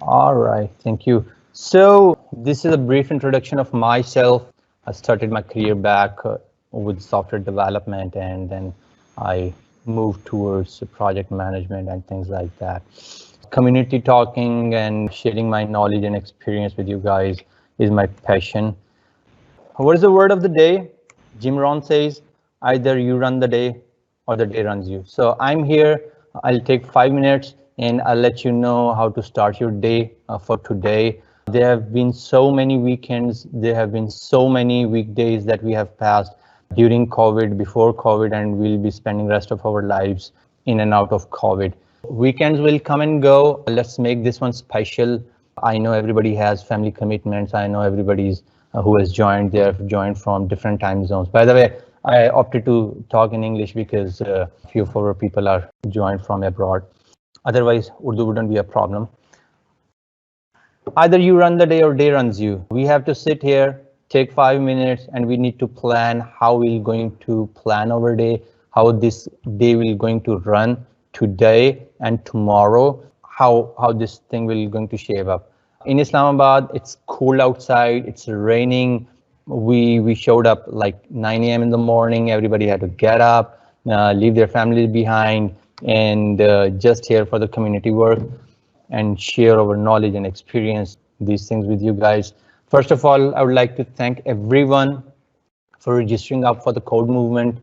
All right, thank you. So this is a brief introduction of myself. I started my career back with software development, and then I moved towards project management and things like that. Community talking and sharing my knowledge and experience with you guys is my passion. What is the word of the day? Jim Rohn says, either you run the day or the day runs you. So I'm here. I'll take 5 minutes and I'll let you know how to start your day for today. There have been so many weekends. There have been so many weekdays that we have passed during COVID, before COVID, and we'll be spending rest of our lives in and out of COVID. Weekends will come and go. Let's make this one special. I know everybody has family commitments. I know everybody's who has joined, they have joined from different time zones. By the way, I opted to talk in English because a few of our people are joined from abroad. Otherwise, Urdu wouldn't be a problem. Either you run the day or day runs you. We have to sit here, take 5 minutes, and we need to plan how we're going to plan our day, how this day will going to run today and tomorrow, how this thing will going to shape up. In Islamabad, it's cold outside, it's raining. We showed up like 9 a.m. in the morning. Everybody had to get up, leave their families behind, and just here for the community work and share our knowledge and experience these things with you guys. First of all, I would like to thank everyone for registering up for the Code Movement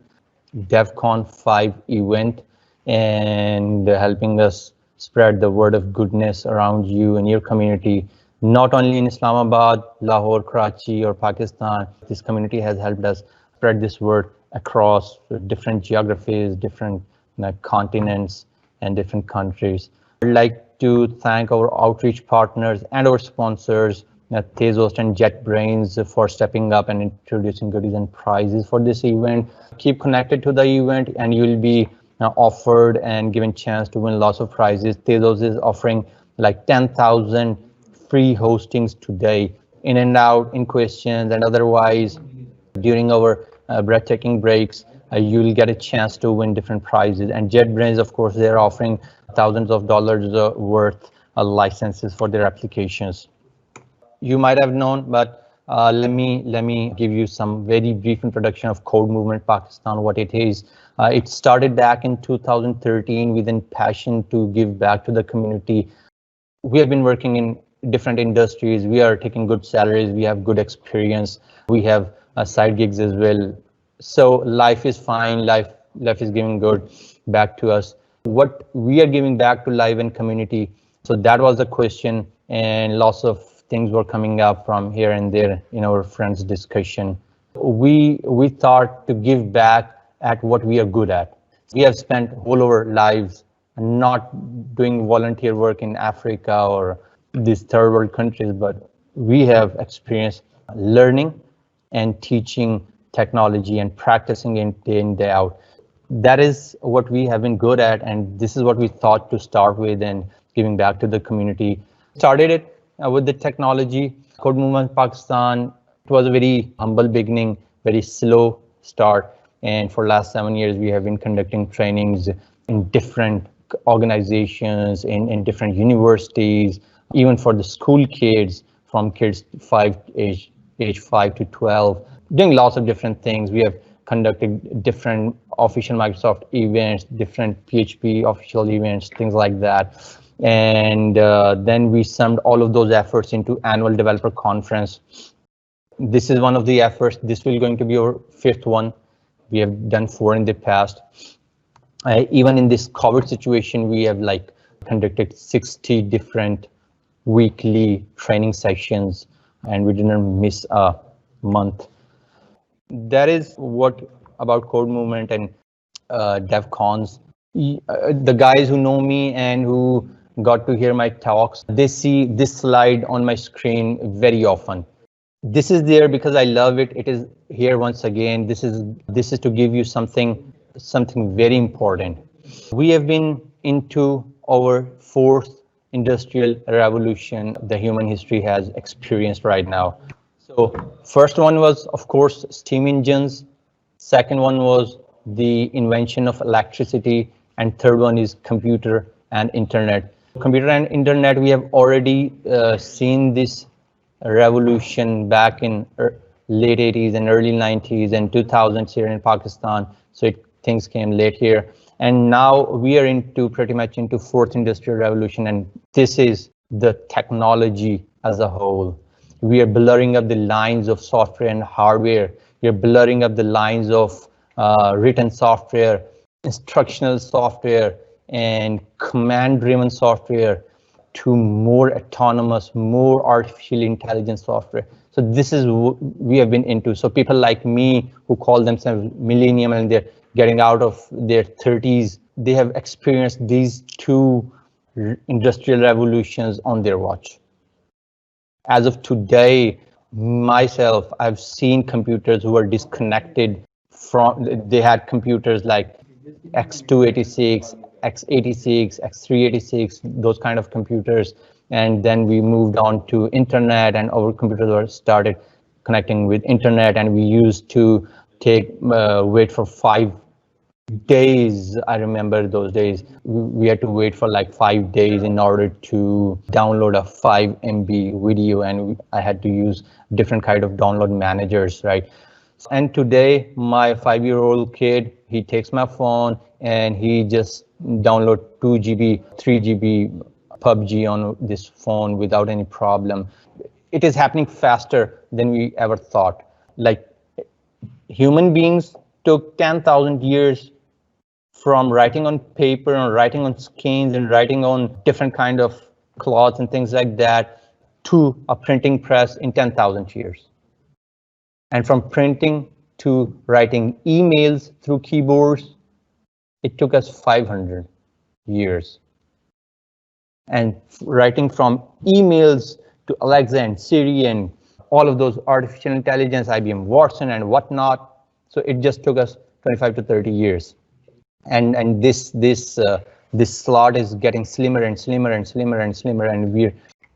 DEVCON5 event and helping us spread the word of goodness around you and your community, not only in Islamabad, Lahore, Karachi, or Pakistan. This community has helped us spread this word across different geographies, different continents, and different countries. I'd like to thank our outreach partners and our sponsors, Tezos and JetBrains, for stepping up and introducing goodies and prizes for this event. Keep connected to the event and you'll be offered and given chance to win lots of prizes. Tezos is offering like 10,000 free hostings today, in and out, in questions and otherwise. During our breathtaking breaks, you'll get a chance to win different prizes. And JetBrains, of course, they're offering thousands of dollars worth licenses for their applications. You might have known, but let me give you some very brief introduction of Code Movement Pakistan, what it is. It started back in 2013 with a passion to give back to the community. We have been working in different industries. We are taking good salaries. We have good experience. We have side gigs as well. So life is fine. Life is giving good back to us. What we are giving back to life and community. So that was the question, and lots of things were coming up from here and there in our friends' discussion. We thought to give back at what we are good at. We have spent all our lives not doing volunteer work in Africa or these third world countries, but we have experienced learning and teaching technology and practicing it day in, day out. That is what we have been good at, and this is what we thought to start with and giving back to the community. Started it with the technology. Code Movement Pakistan, it was a very humble beginning, very slow start. And for last 7 years, we have been conducting trainings in different organizations, in different universities, even for the school kids, from kids age 5 to 12, doing lots of different things. We have conducted different official Microsoft events, different PHP official events, things like that. And then we summed all of those efforts into annual developer conference. This is one of the efforts. This will going to be our 5th one. We have done 4 in the past. Even in this COVID situation, we have like conducted 60 different weekly training sessions, and we didn't miss a month. That is what about Code Movement and DevCons. The guys who know me and who got to hear my talks, they see this slide on my screen very often. This is there because I love it. It is here once again. This is to give you something very important. We have been into our 4th industrial revolution the human history has experienced right now. So first one was, of course, steam engines. Second one was the invention of electricity, and third one is computer and internet. Computer and internet, we have already seen this revolution back in late 80s and early 90s and 2000s here in Pakistan. So things came late here. And now we are into pretty much into fourth industrial revolution. And this is the technology as a whole. We are blurring up the lines of software and hardware. We are blurring up the lines of written software, instructional software, and command-driven software to more autonomous, more artificial intelligence software. So this is what we have been into. So people like me who call themselves millennium and they're getting out of their 30s, they have experienced these two industrial revolutions on their watch. As of today, myself, I've seen computers who are disconnected from, they had computers like X286, X86, X386, those kind of computers. And then we moved on to internet and our computers were started connecting with internet, and we used to wait for 5 days. I remember those days. We had to wait for like 5 days in order to download a 5 MB video, and I had to use different kind of download managers, right? And today, my 5-year-old kid, he takes my phone and he just download 2 GB, 3 GB PUBG on this phone without any problem. It is happening faster than we ever thought. Like human beings took 10,000 years from writing on paper and writing on skeins and writing on different kind of cloths and things like that to a printing press in 10,000 years. And from printing to writing emails through keyboards, it took us 500 years. And writing from emails to Alexa and Siri and all of those artificial intelligence, IBM Watson and whatnot. So it just took us 25 to 30 years. And this slot is getting slimmer and slimmer and slimmer and slimmer, and the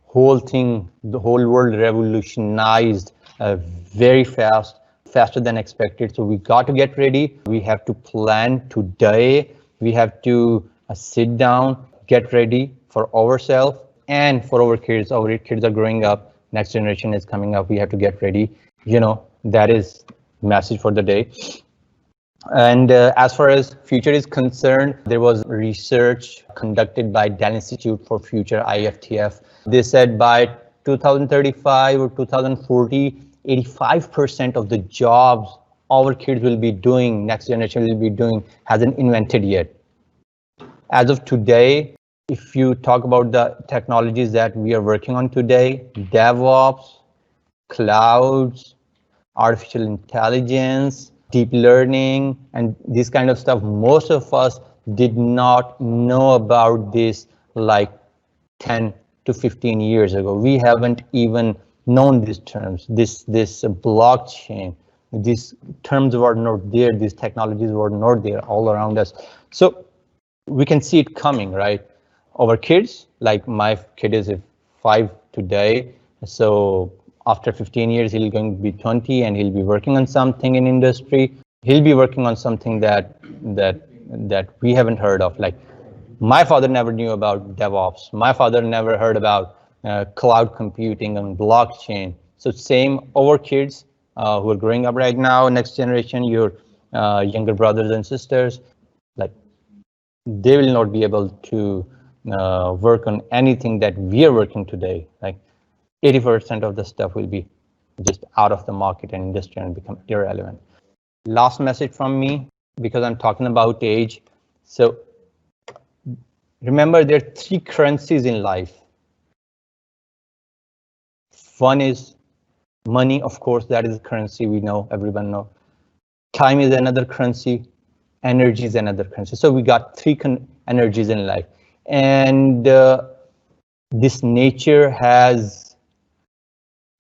whole world revolutionized very fast, faster than expected. So we got to get ready. We have to plan today. We have to sit down, get ready for ourselves and for our kids. Our kids are growing up. Next generation is coming up. We have to get ready. You know, that is message for the day. And as far as future is concerned, there was research conducted by Dell Institute for Future, IFTF. They said by 2035 or 2040, 85% of the jobs our kids will be doing, next generation will be doing, hasn't invented yet. As of today, if you talk about the technologies that we are working on today, DevOps, clouds, artificial intelligence, deep learning, and this kind of stuff, most of us did not know about this like 10 to 15 years ago. We haven't even known these terms, this blockchain, these terms were not there, these technologies were not there all around us. So we can see it coming, right? Our kids, like my kid is 5 today, so after 15 years, he's going to be 20 and he'll be working on something in industry. He'll be working on something that we haven't heard of. Like my father never knew about DevOps. My father never heard about cloud computing and blockchain. So same our kids who are growing up right now, next generation, your younger brothers and sisters, like they will not be able to work on anything that we are working today. Like 80% of the stuff will be just out of the market and industry and become irrelevant. Last message from me, because I'm talking about age. So remember, there are 3 currencies in life. One is money, of course, that is a currency we know, everyone knows. Time is another currency, energy is another currency. So we got 3 energies in life. And this nature has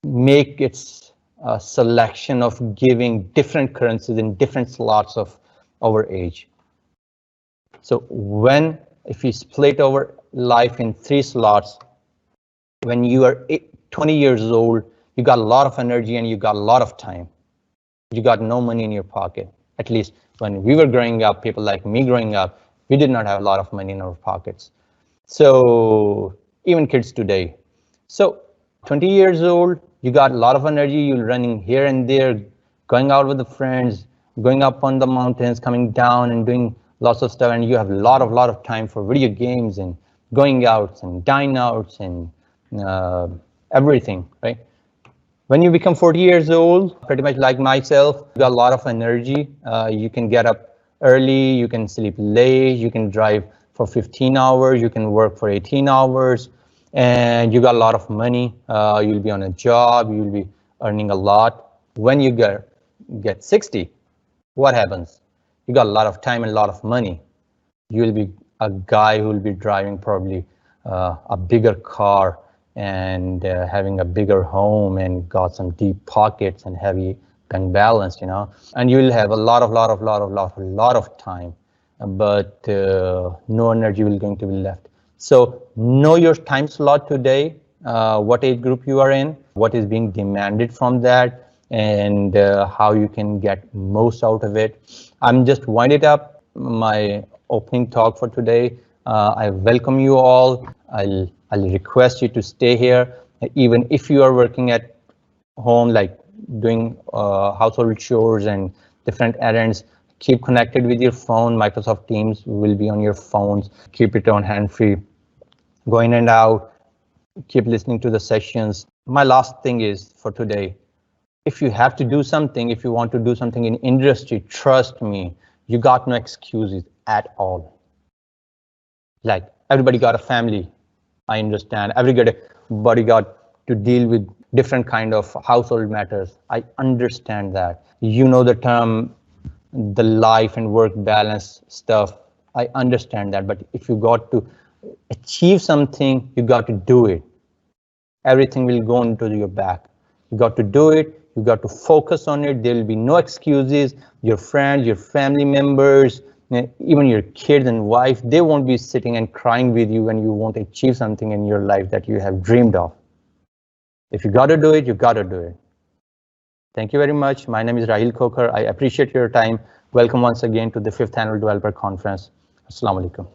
make its selection of giving different currencies in different slots of our age. So if we split our life in 3 slots, when you are 20 years old, you got a lot of energy and you got a lot of time. You got no money in your pocket. At least when we were growing up, people like me growing up, we did not have a lot of money in our pockets. So even kids today. So 20 years old, you got a lot of energy, you're running here and there, going out with the friends, going up on the mountains, coming down and doing lots of stuff, and you have a lot of time for video games and going out and dine outs and everything, right? When you become 40 years old, pretty much like myself, you got a lot of energy. You can get up early, you can sleep late, you can drive for 15 hours, you can work for 18 hours, and you got a lot of money. You'll be on a job, you'll be earning a lot. When you get 60, what happens? You got a lot of time and a lot of money. You will be a guy who will be driving probably a bigger car and having a bigger home and got some deep pockets and heavy bank balance, you know, and you will have a lot of time, but no energy will going to be left. So know your time slot today, what age group you are in, what is being demanded from that, and how you can get most out of it. I'm just winding up my opening talk for today. I welcome you all. I'll request you to stay here, even if you are working at home, like doing household chores and different errands. Keep connected with your phone. Microsoft Teams will be on your phones. Keep it on hand-free. Go in and out. Keep listening to the sessions. My last thing is for today, if you have to do something, if you want to do something in industry, trust me, you got no excuses at all. Like everybody got a family, I understand. Everybody got to deal with different kind of household matters. I understand that. You know the term, the life and work balance stuff. I understand that. But if you got to achieve something, you got to do it. Everything will go into your back. You got to do it. You got to focus on it. There will be no excuses. Your friends, your family members, even your kids and wife, they won't be sitting and crying with you when you won't achieve something in your life that you have dreamed of. If you got to do it, you got to do it. Thank you very much. My name is Raheel Khokhar. I appreciate your time. Welcome once again to the 5th Annual Developer Conference. Assalamu alaikum.